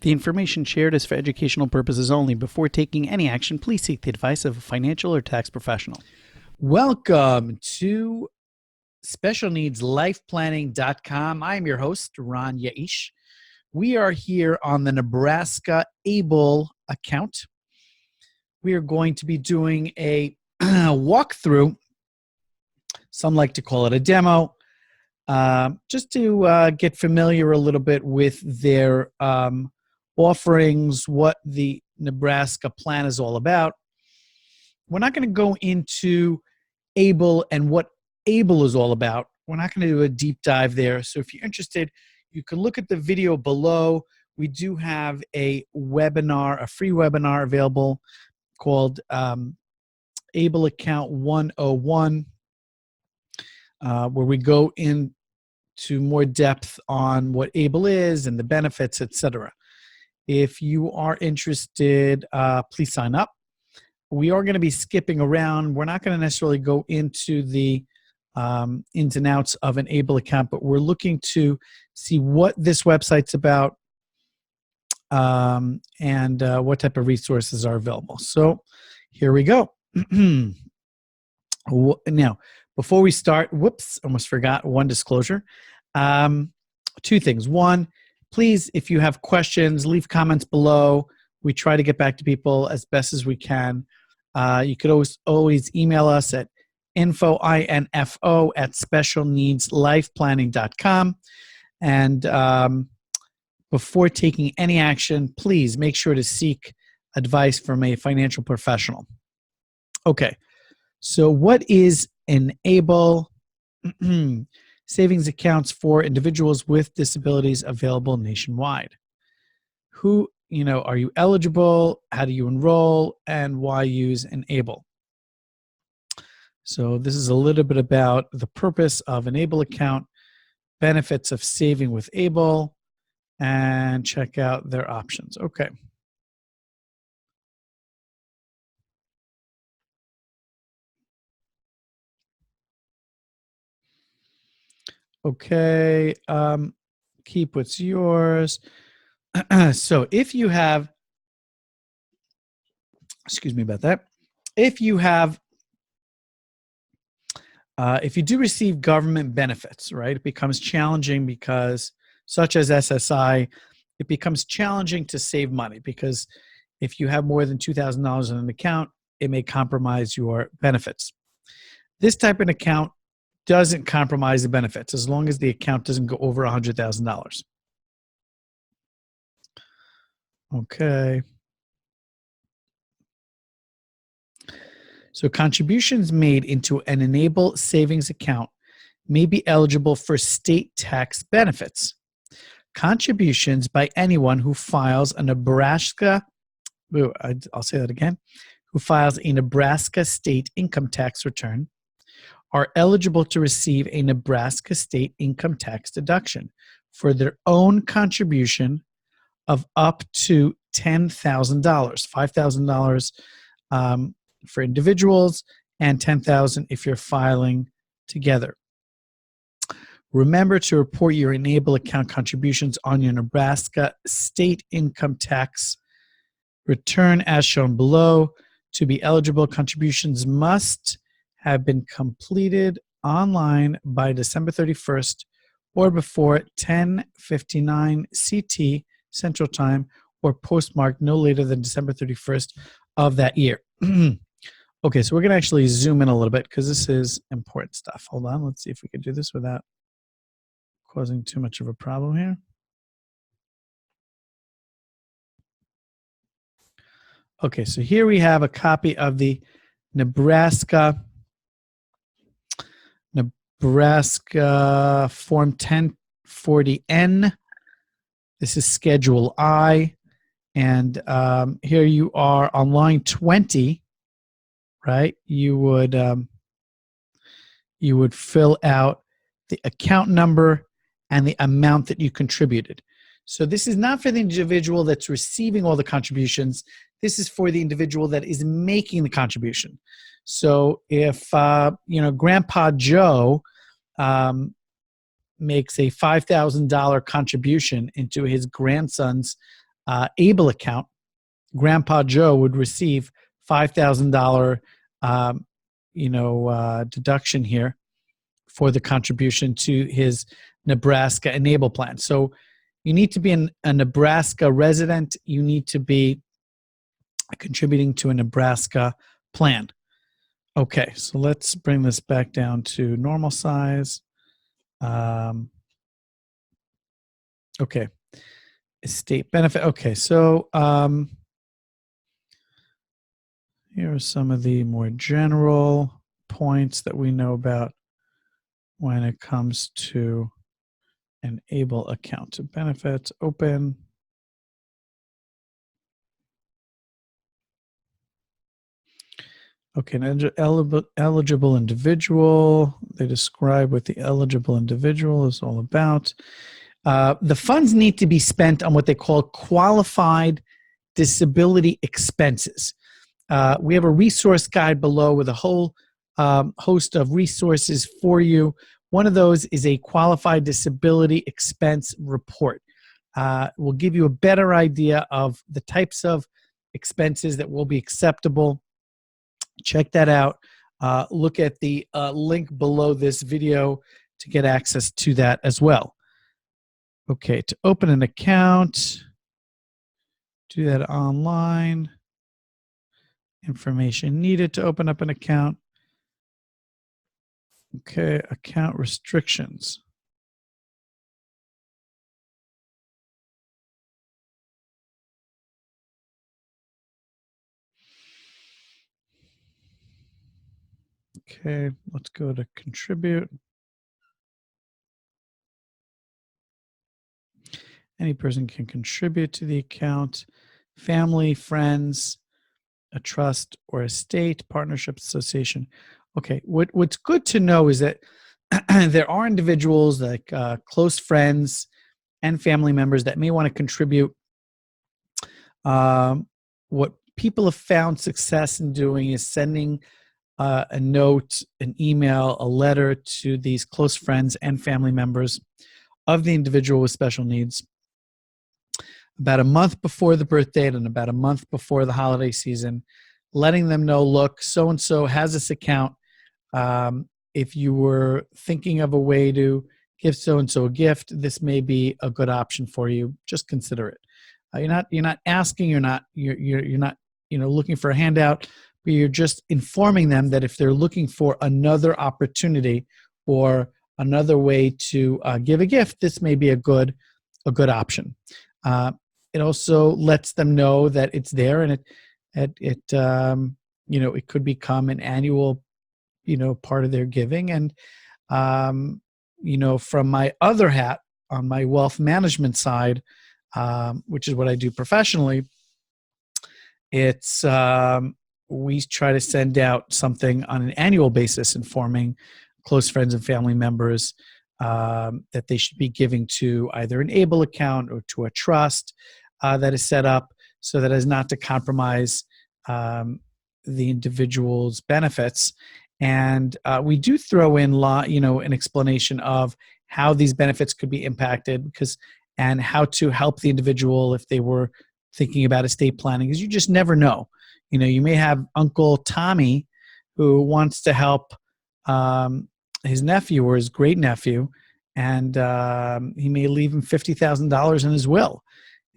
The information shared is for educational purposes only. Before taking any action, please seek the advice of a financial or tax professional. Welcome to specialneedslifeplanning.com. I am your host, Ron Yaish. We are here on the Nebraska ABLE account. We are going to be doing a walkthrough. Some like to call it a demo, just to get familiar a little bit with their offerings, what the Nebraska plan is all about. We're not going to go into ABLE and what ABLE is all about. We're not going to do a deep dive there. So if you're interested, you can look at the video below. We do have a webinar, a free webinar available called ABLE Account 101, where we go into more depth on what ABLE is and the benefits, etc. If you are interested, please sign up. We are going to be skipping around. We're not going to necessarily go into the ins and outs of an ABLE account, but we're looking to see what this website's about and what type of resources are available. So here we go. Now, before we start, whoops, almost forgot one disclosure. Two things. One, please, if you have questions, leave comments below. We try to get back to people as best as we can. You could always email us at info@specialneedslifeplanning.com. And before taking any action, please make sure to seek advice from a financial professional. Okay, so what is an ABLE? Savings accounts for individuals with disabilities available nationwide. Who, are you eligible? How do you enroll? And why use an ABLE? So this is a little bit about the purpose of an ABLE account, benefits of saving with ABLE, and check out their options. Okay. Okay, keep what's yours. So if you have, excuse me about that. If you have, if you do receive government benefits, right, it becomes challenging because, such as SSI, it becomes challenging to save money because if you have more than $2,000 in an account, it may compromise your benefits. This type of account doesn't compromise the benefits as long as the account doesn't go over $100,000. Okay. So contributions made into an ABLE savings account may be eligible for state tax benefits. Contributions by anyone who files a Nebraska, I'll say that again, who files a Nebraska state income tax return are eligible to receive a Nebraska state income tax deduction for their own contribution of up to $10,000, $5,000 for individuals, and $10,000 if you're filing together. Remember to report your ABLE account contributions on your Nebraska state income tax return as shown below. To be eligible, contributions must have been completed online by December 31st or before 10:59 CT Central Time or postmarked no later than December 31st of that year. Okay, so we're going to actually zoom in a little bit because this is important stuff. Hold on, let's see if we can do this without causing too much of a problem here. Okay, so here we have a copy of the Nebraska Form 1040N. This is Schedule I. And here you are on line 20, right? You would fill out the account number and the amount that you contributed. So this is not for the individual that's receiving all the contributions. This is for the individual that is making the contribution. So if Grandpa Joe makes a $5,000 contribution into his grandson's ABLE account, Grandpa Joe would receive $5,000 deduction here for the contribution to his Nebraska Enable plan. So you need to be a Nebraska resident. You need to be contributing to a Nebraska plan. Okay, so let's bring this back down to normal size. Okay, estate benefit. Okay, so here are some of the more general points that we know about when it comes to an ABLE account. Benefits, open. Okay, an eligible individual. They describe what the eligible individual is all about. The funds need to be spent on what they call qualified disability expenses. We have a resource guide below with a whole host of resources for you. One of those is a qualified disability expense report. We'll give you a better idea of the types of expenses that will be acceptable. Check that out. Look at the link below this video to get access to that as well. Okay, to open an account, do that online. Information needed to open up an account. Okay, account restrictions. Okay, let's go to contribute. Any person can contribute to the account. Family, friends, a trust or estate, partnership, association. Okay, what's good to know is that there are individuals like close friends and family members that may want to contribute. What people have found success in doing is sending a note, an email, a letter to these close friends and family members of the individual with special needs about a month before the birth date and about a month before the holiday season, letting them know, look, so-and-so has this account. If you were thinking of a way to give so-and-so a gift, this may be a good option for you. Just consider it. You're not asking, you're not looking for a handout, but you're just informing them that if they're looking for another opportunity or another way to give a gift, this may be a good option. It also lets them know that it's there, and it could become an annual part of their giving. And from my other hat on my wealth management side, which is what I do professionally, it's we try to send out something on an annual basis informing close friends and family members that they should be giving to either an ABLE account or to a trust that is set up so that as not to compromise the individual's benefits. And we do throw in an explanation of how these benefits could be impacted and how to help the individual if they were thinking about estate planning, because you just never know. You may have Uncle Tommy who wants to help his nephew or his great nephew, and he may leave him $50,000 in his will,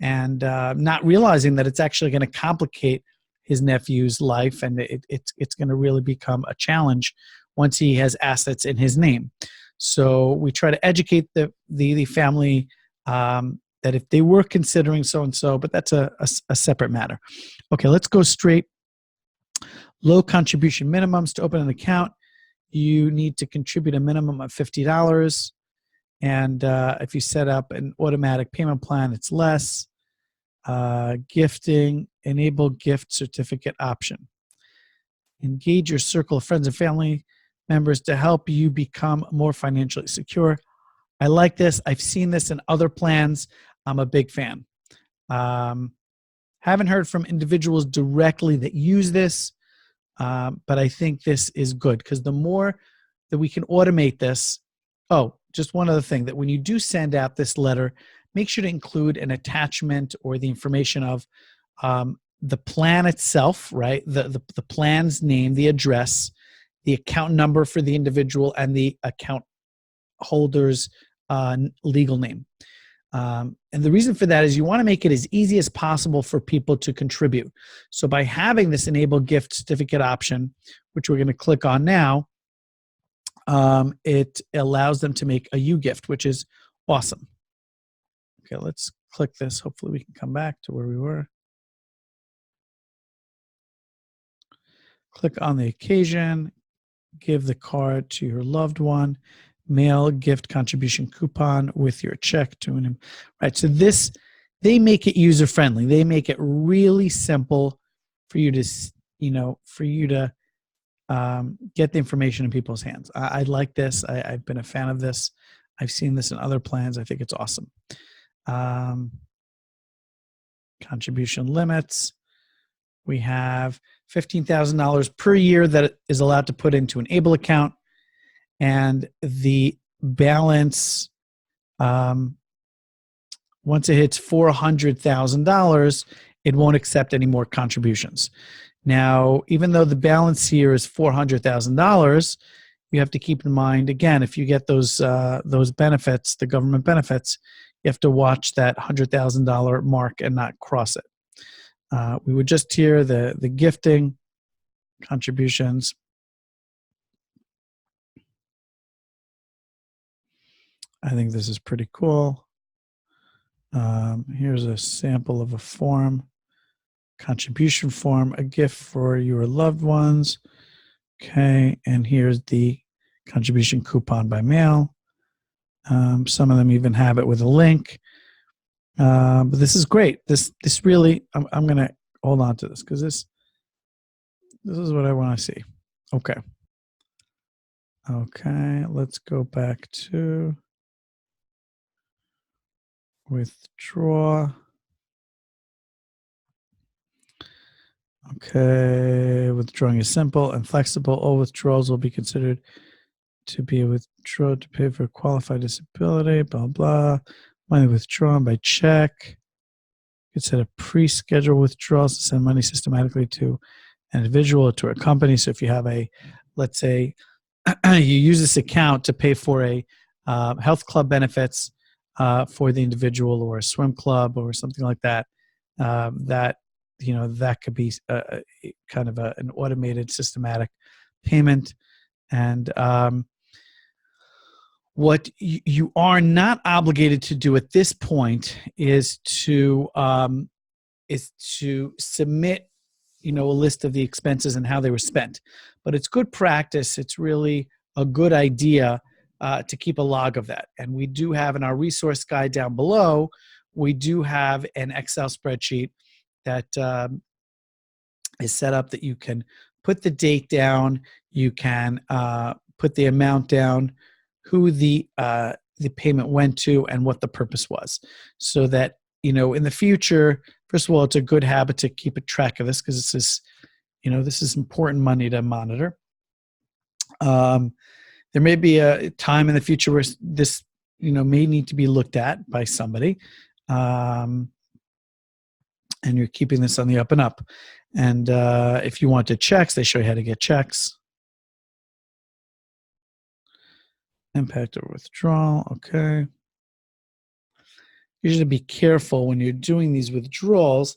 and not realizing that it's actually going to complicate his nephew's life, and it's going to really become a challenge once he has assets in his name. So we try to educate the family that if they were considering so-and-so, but that's a separate matter. Okay, let's go straight. Low contribution minimums to open an account. You need to contribute a minimum of $50. And if you set up an automatic payment plan, it's less. Gifting, enable gift certificate option. Engage your circle of friends and family members to help you become more financially secure. I like this. I've seen this in other plans. I'm a big fan. Haven't heard from individuals directly that use this, but I think this is good because the more that we can automate this. Oh, just one other thing, that when you do send out this letter, make sure to include an attachment or the information of the plan itself, right? The plan's name, the address, the account number for the individual, and the account holder's legal name. And the reason for that is you want to make it as easy as possible for people to contribute. So by having this enable gift certificate option, which we're going to click on now, it allows them to make a U-gift, which is awesome. Okay, let's click this. Hopefully we can come back to where we were. Click on the occasion, give the card to your loved one, mail gift contribution coupon with your check to him. Right, so this, they make it user-friendly. They make it really simple for you to, get the information in people's hands. I like this. I've been a fan of this. I've seen this in other plans. I think it's awesome. Contribution limits. We have $15,000 per year that is allowed to put into an ABLE account, and the balance, once it hits $400,000, it won't accept any more contributions. Now, even though the balance here is $400,000, you have to keep in mind, again, if you get those benefits, the government benefits, you have to watch that $100,000 mark and not cross it. We would just hear the gifting contributions. I think this is pretty cool. Here's a sample of a form, contribution form, a gift for your loved ones. Okay, and here's the contribution coupon by mail. Some of them even have it with a link. But this is great. This really, I'm going to hold on to this because this is what I want to see. Okay. Okay, let's go back to withdraw. Okay, withdrawing is simple and flexible. All withdrawals will be considered to be a withdrawal to pay for qualified disability, blah, blah. Money withdrawn by check. You could set up pre-scheduled withdrawals to send money systematically to an individual or to a company. So if you have let's say you use this account to pay for a health club benefits for the individual, or a swim club or something like that, that could be kind of an automated systematic payment. And what you are not obligated to do at this point is to submit, a list of the expenses and how they were spent. But it's good practice. It's really a good idea to keep a log of that. And we do have in our resource guide down below, we do have an Excel spreadsheet that is set up that you can put the date down, you can put the amount down, who the payment went to, and what the purpose was, so that in the future, first of all, it's a good habit to keep a track of this because this is important money to monitor. There may be a time in the future where this may need to be looked at by somebody, and you're keeping this on the up and up. And if you wanted checks, they show you how to get checks. Impact of withdrawal, okay. You should be careful when you're doing these withdrawals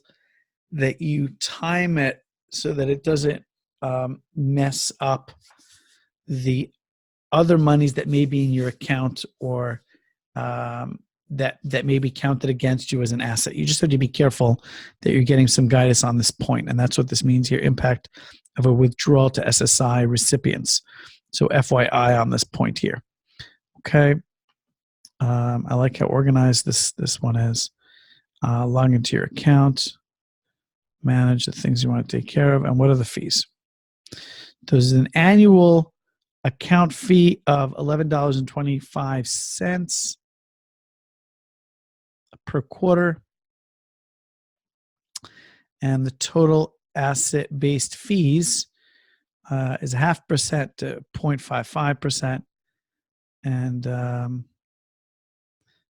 that you time it so that it doesn't mess up the other monies that may be in your account, or that may be counted against you as an asset. You just have to be careful that you're getting some guidance on this point, and that's what this means here, impact of a withdrawal to SSI recipients. So FYI on this point here. Okay. I like how organized this one is. Log into your account, manage the things you want to take care of, and what are the fees? There's an annual account fee of $11.25 per quarter, and the total asset-based fees is 0.5% to 0.55%, and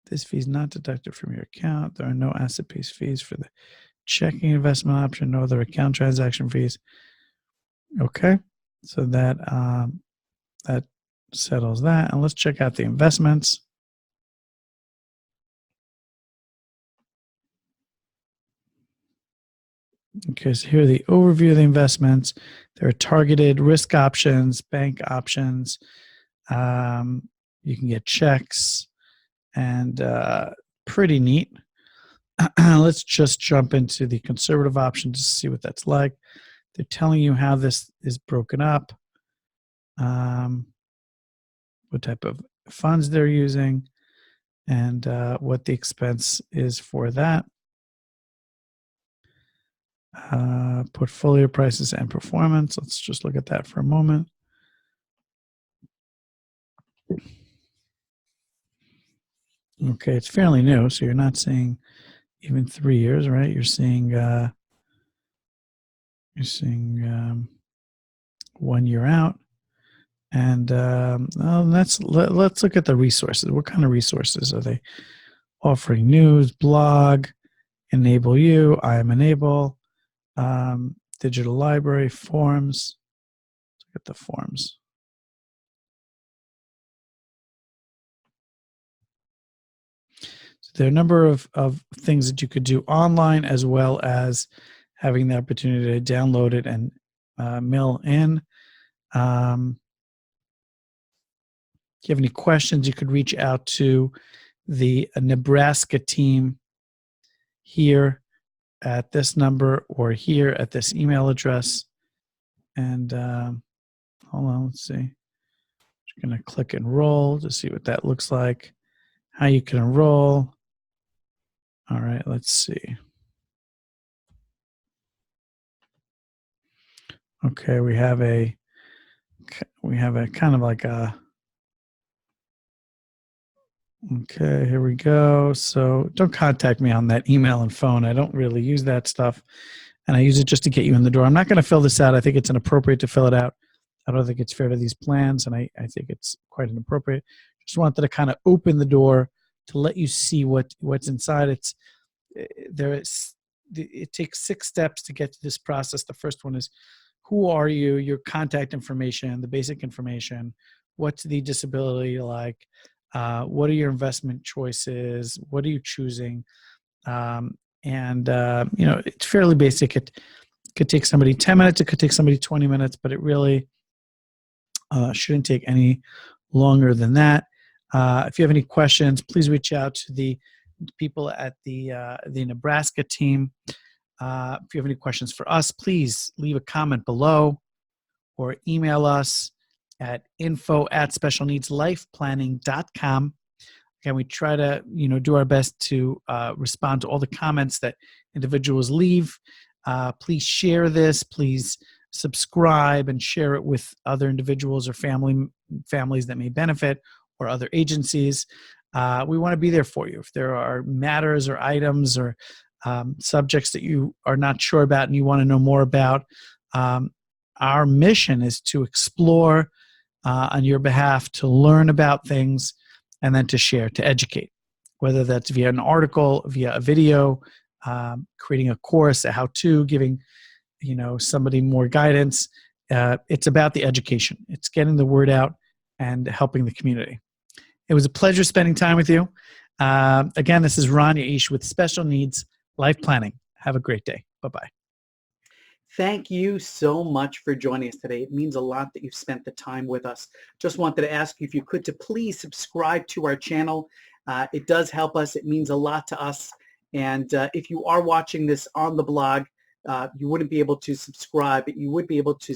This fee is not deducted from your account. There are no asset-based fees for the checking investment option, no other account transaction fees. Okay, so that that settles that. And let's check out the investments. Okay, so here are the overview of the investments. There are targeted risk options, bank options. You can get checks, and pretty neat. Let's just jump into the conservative option to see what that's like. They're telling you how this is broken up, what type of funds they're using, and what the expense is for that. Portfolio prices and performance. Let's just look at that for a moment. Okay, it's fairly new, so you're not seeing even 3 years, right? You're seeing 1 year out, and let's look at the resources. What kind of resources are they offering? News, blog, Enable You, I am Enable, digital library, forums. Let's look at the forums. So there are a number of things that you could do online, as well as having the opportunity to download it and mail in. If you have any questions, you could reach out to the Nebraska team here at this number or here at this email address. And hold on, let's see. Just going to click enroll to see what that looks like, how you can enroll. All right, let's see. Okay, we have a kind of like a, okay, here we go. So don't contact me on that email and phone. I don't really use that stuff, and I use it just to get you in the door. I'm not going to fill this out. I think it's inappropriate to fill it out. I don't think it's fair to these plans, and I think it's quite inappropriate. Just wanted to kind of open the door to let you see what's inside. It takes 6 steps to get to this process. The first one is, who are you, your contact information, the basic information, what's the disability like, what are your investment choices, what are you choosing, it's fairly basic. It could take somebody 10 minutes, it could take somebody 20 minutes, but it really shouldn't take any longer than that. If you have any questions, please reach out to the people at the Nebraska team. If you have any questions for us, please leave a comment below or email us at info@specialneedslifeplanning.com. Again, we try to do our best to respond to all the comments that individuals leave. Please share this. Please subscribe and share it with other individuals or families that may benefit, or other agencies. We want to be there for you. If there are matters or items or subjects that you are not sure about and you want to know more about, our mission is to explore on your behalf, to learn about things, and then to share, to educate, whether that's via an article, via a video, creating a course, a how-to, giving somebody more guidance. It's about the education. It's getting the word out and helping the community. It was a pleasure spending time with you. Again, this is Ron Yaish with Special Needs Life Planning. Have a great day. Bye-bye. Thank you so much for joining us today. It means a lot that you've spent the time with us. Just wanted to ask you if you could to please subscribe to our channel. It does help us. It means a lot to us. And if you are watching this on the blog, you wouldn't be able to subscribe, but you would be able to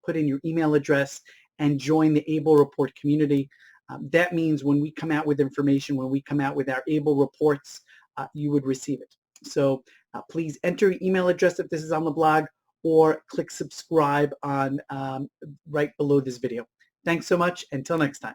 put in your email address and join the ABLE Report community. That means when we come out with information, when we come out with our ABLE reports, you would receive it. So please enter your email address if this is on the blog, or click subscribe on right below this video. Thanks so much. Until next time.